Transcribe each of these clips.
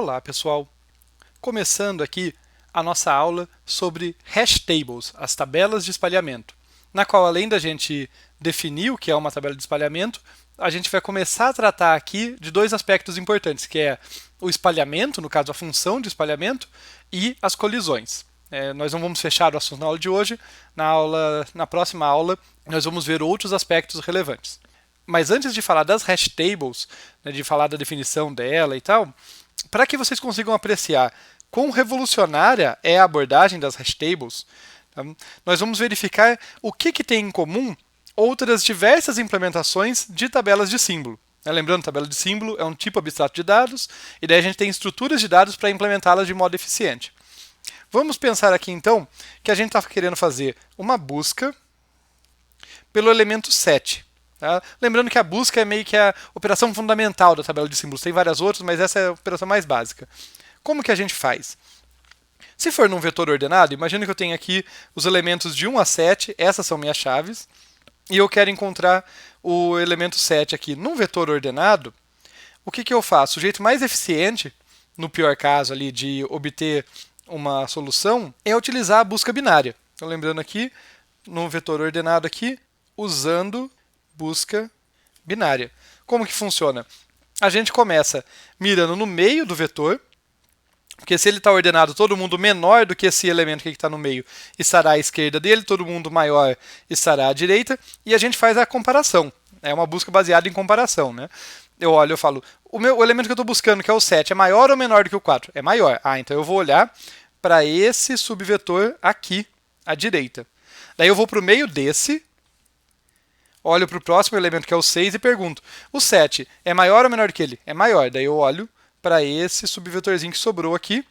Olá, pessoal! Começando aqui a nossa aula sobre hash tables, as tabelas de espalhamento, na qual, além da gente definir o que é uma tabela de espalhamento, a gente vai começar a tratar aqui de dois aspectos importantes, que é o espalhamento, no caso a função de espalhamento, e as colisões. Nós não vamos fechar o assunto na aula de hoje, na próxima aula nós vamos ver outros aspectos relevantes. Mas antes de falar das hash tables, né, de falar da definição dela e tal, para que vocês consigam apreciar quão revolucionária é a abordagem das hash tables, tá? Nós vamos verificar o que tem em comum outras diversas implementações de tabelas de símbolo. Lembrando, tabela de símbolo é um tipo abstrato de dados, e daí a gente tem estruturas de dados para implementá-las de modo eficiente. Vamos pensar aqui então que a gente está querendo fazer uma busca pelo elemento 7. Tá? Lembrando que a busca é meio que a operação fundamental da tabela de símbolos. Tem várias outras, mas essa é a operação mais básica. Como que a gente faz? Se for num vetor ordenado, imagina que eu tenho aqui os elementos de 1 a 7, essas são minhas chaves, e eu quero encontrar o elemento 7 aqui num vetor ordenado. O que eu faço? O jeito mais eficiente, no pior caso ali, de obter uma solução, é utilizar a busca binária. Então, lembrando aqui, num vetor ordenado aqui, usando busca binária. Como que funciona? A gente começa mirando no meio do vetor, porque se ele está ordenado todo mundo menor do que esse elemento que está no meio estará à esquerda dele, todo mundo maior estará à direita, e a gente faz a comparação. É uma busca baseada em comparação, né? Eu olho e falo, o elemento que eu estou buscando, que é o 7, é maior ou menor do que o 4? É maior. Então eu vou olhar para esse subvetor aqui, à direita. Daí eu vou para o meio desse, olho para o próximo elemento, que é o 6, e pergunto, o 7 é maior ou menor que ele? É maior. Daí eu olho para esse subvetorzinho que sobrou aqui,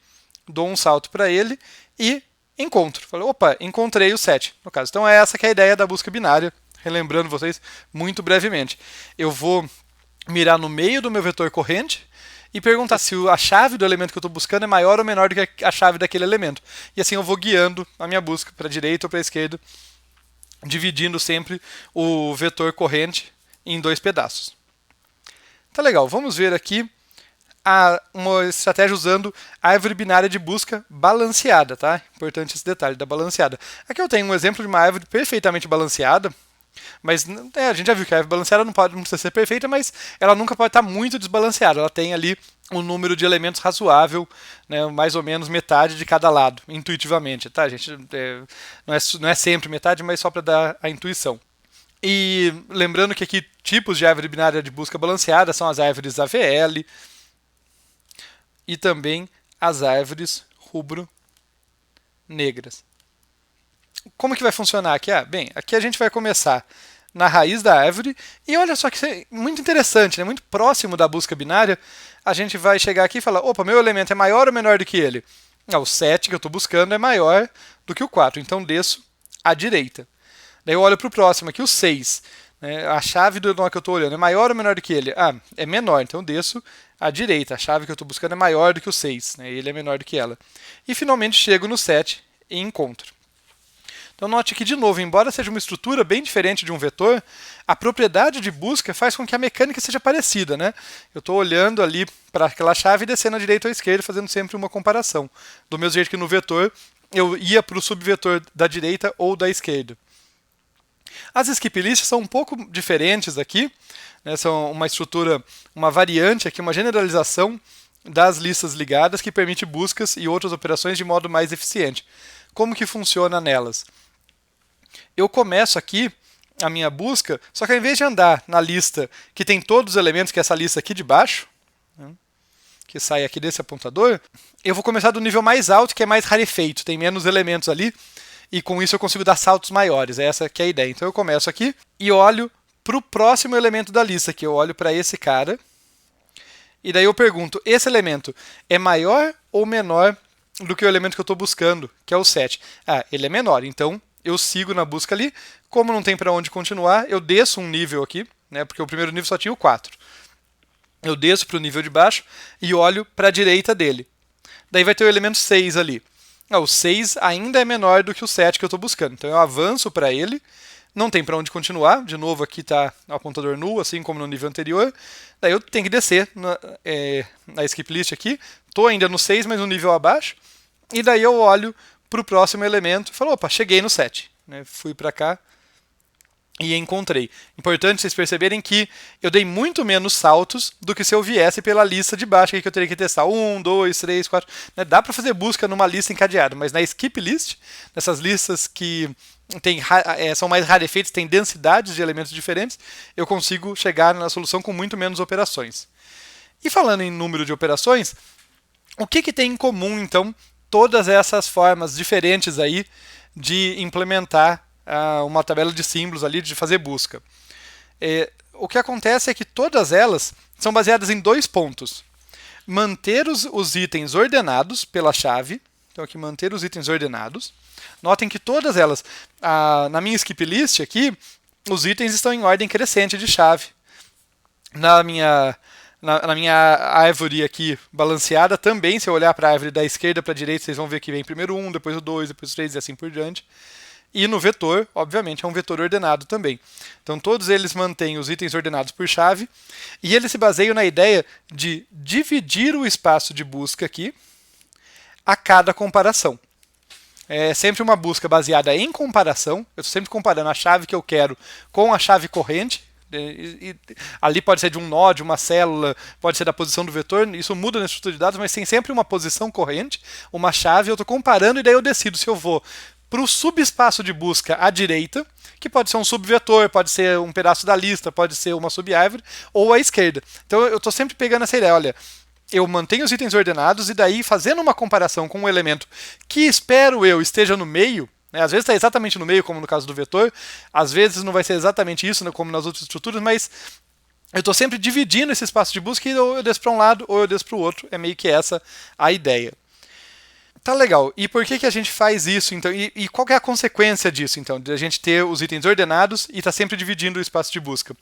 dou um salto para ele e encontro. Falo, opa, encontrei o 7, no caso. Então é essa que é a ideia da busca binária, relembrando vocês muito brevemente. Eu vou mirar no meio do meu vetor corrente e perguntar se a chave do elemento que eu estou buscando é maior ou menor do que a chave daquele elemento. E assim eu vou guiando a minha busca para a direita ou para a esquerda, dividindo sempre o vetor corrente em dois pedaços. Tá legal, vamos ver aqui uma estratégia usando a árvore binária de busca balanceada, tá? Importante esse detalhe da balanceada. Aqui eu tenho um exemplo de uma árvore perfeitamente balanceada, mas a gente já viu que a árvore balanceada não precisa ser perfeita, mas ela nunca pode estar muito desbalanceada. Ela tem ali um número de elementos razoável, né, mais ou menos metade de cada lado, intuitivamente, tá, gente? Não é sempre metade, mas só para dar a intuição. E lembrando que aqui tipos de árvore binária de busca balanceada são as árvores AVL e também as árvores rubro-negras. Como que vai funcionar aqui? Bem, aqui a gente vai começar na raiz da árvore, e olha só que isso é muito interessante, né? Muito próximo da busca binária, a gente vai chegar aqui e falar, opa, meu elemento é maior ou menor do que ele? O 7 que eu estou buscando é maior do que o 4, então desço à direita. Daí eu olho para o próximo aqui, o 6. Né? A chave do nó que eu estou olhando é maior ou menor do que ele? É menor, então desço à direita. A chave que eu estou buscando é maior do que o 6, né? Ele é menor do que ela. E finalmente chego no 7 e encontro. Então note que, de novo, embora seja uma estrutura bem diferente de um vetor, a propriedade de busca faz com que a mecânica seja parecida, né? Eu estou olhando ali para aquela chave e descendo à direita ou à esquerda, fazendo sempre uma comparação. Do mesmo jeito que no vetor, eu ia para o subvetor da direita ou da esquerda. As skip lists são um pouco diferentes aqui, né? São uma estrutura, uma variante aqui, uma generalização das listas ligadas que permite buscas e outras operações de modo mais eficiente. Como que funciona nelas? Eu começo aqui a minha busca, só que ao invés de andar na lista que tem todos os elementos, que é essa lista aqui de baixo, né, que sai aqui desse apontador, eu vou começar do nível mais alto, que é mais rarefeito, tem menos elementos ali, e com isso eu consigo dar saltos maiores, essa que é a ideia. Então eu começo aqui e olho para o próximo elemento da lista, que eu olho para esse cara, e daí eu pergunto, esse elemento é maior ou menor do que o elemento que eu estou buscando, que é o 7? Ele é menor, então eu sigo na busca ali. Como não tem para onde continuar, eu desço um nível aqui, né, porque o primeiro nível só tinha o 4. Eu desço para o nível de baixo e olho para a direita dele. Daí vai ter o elemento 6 ali. O 6 ainda é menor do que o 7 que eu estou buscando, então eu avanço para ele, não tem para onde continuar, de novo aqui está o apontador null, assim como no nível anterior, daí eu tenho que descer na skip list aqui, estou ainda no 6, mas um nível abaixo, e daí eu olho para o próximo elemento e falo, opa, cheguei no 7, né? Fui para cá e encontrei. Importante vocês perceberem que eu dei muito menos saltos do que se eu viesse pela lista de baixo, que eu teria que testar 1, 2, 3, 4. Né? Dá para fazer busca numa lista encadeada, mas na skip list, nessas listas que são mais rarefeitas, têm densidades de elementos diferentes, eu consigo chegar na solução com muito menos operações. E falando em número de operações, o que tem em comum, então, todas essas formas diferentes aí de implementar uma tabela de símbolos ali, de fazer busca? O que acontece é que todas elas são baseadas em 2 pontos. Manter os itens ordenados pela chave. Então aqui, manter os itens ordenados. Notem que todas elas, na minha skip list aqui, os itens estão em ordem crescente de chave. Na minha árvore aqui balanceada também, se eu olhar para a árvore da esquerda para a direita, vocês vão ver que vem primeiro 1, depois o 2, depois o 3 e assim por diante. E no vetor, obviamente, é um vetor ordenado também. Então todos eles mantêm os itens ordenados por chave, e eles se baseiam na ideia de dividir o espaço de busca aqui a cada comparação. É sempre uma busca baseada em comparação, eu estou sempre comparando a chave que eu quero com a chave corrente. Ali pode ser de um nó, de uma célula, pode ser da posição do vetor, isso muda na estrutura de dados, mas tem sempre uma posição corrente, uma chave, eu estou comparando e daí eu decido se eu vou para o subespaço de busca à direita, que pode ser um subvetor, pode ser um pedaço da lista, pode ser uma subárvore, ou à esquerda. Então eu estou sempre pegando essa ideia, olha, eu mantenho os itens ordenados e daí fazendo uma comparação com um elemento que espero eu esteja no meio, né? Às vezes está exatamente no meio, como no caso do vetor, às vezes não vai ser exatamente isso, né, como nas outras estruturas, mas eu estou sempre dividindo esse espaço de busca e ou eu desço para um lado ou eu desço para o outro, é meio que essa a ideia. Tá legal. E por que a gente faz isso, então? E qual que é a consequência disso, então? De a gente ter os itens ordenados e estar sempre dividindo o espaço de busca?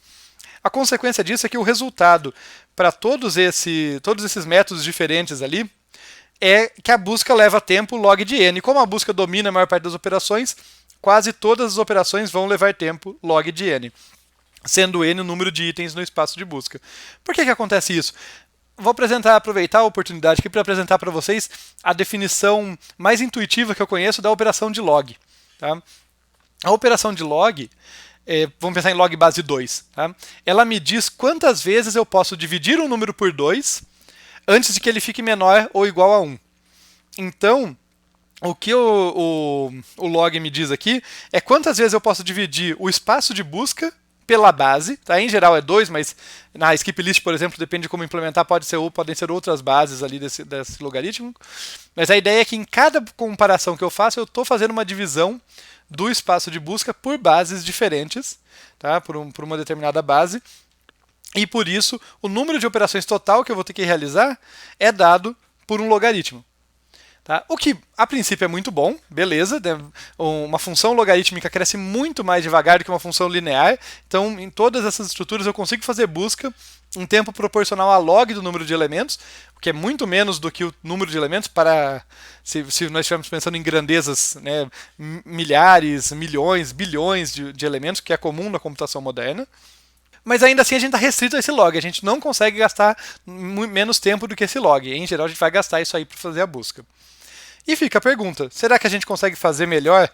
A consequência disso é que o resultado para todos esses métodos diferentes ali é que a busca leva tempo log de n. Como a busca domina a maior parte das operações, quase todas as operações vão levar tempo log de n, sendo n o número de itens no espaço de busca. Por que acontece isso? Vou aproveitar a oportunidade aqui para apresentar para vocês a definição mais intuitiva que eu conheço da operação de log. Tá? A operação de log, vamos pensar em log base 2. Tá? Ela me diz quantas vezes eu posso dividir um número por 2 antes de que ele fique menor ou igual a 1. Então, o que o log me diz aqui é quantas vezes eu posso dividir o espaço de busca pela base, tá? Em geral é 2, mas na skip list, por exemplo, depende de como implementar, podem ser outras bases ali desse logaritmo. Mas a ideia é que em cada comparação que eu faço, eu estou fazendo uma divisão do espaço de busca por bases diferentes, tá? Por uma determinada base. E por isso, o número de operações total que eu vou ter que realizar é dado por um logaritmo. Tá? O que, a princípio, é muito bom, beleza. Uma função logarítmica cresce muito mais devagar do que uma função linear. Então, em todas essas estruturas, eu consigo fazer busca em tempo proporcional a log do número de elementos, o que é muito menos do que o número de elementos se nós estivermos pensando em grandezas, né, milhares, milhões, bilhões de elementos, que é comum na computação moderna. Mas ainda assim a gente está restrito a esse log, a gente não consegue gastar menos tempo do que esse log. Em geral, a gente vai gastar isso aí para fazer a busca. E fica a pergunta, será que a gente consegue fazer melhor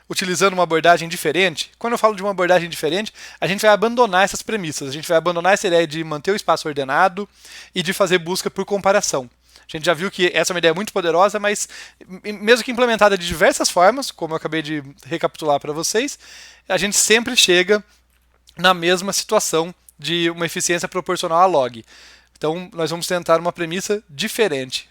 utilizando uma abordagem diferente? Quando eu falo de uma abordagem diferente, a gente vai abandonar essas premissas, a gente vai abandonar essa ideia de manter o espaço ordenado e de fazer busca por comparação. A gente já viu que essa é uma ideia muito poderosa, mas mesmo que implementada de diversas formas, como eu acabei de recapitular para vocês, a gente sempre chega na mesma situação de uma eficiência proporcional a log. Então, nós vamos tentar uma premissa diferente.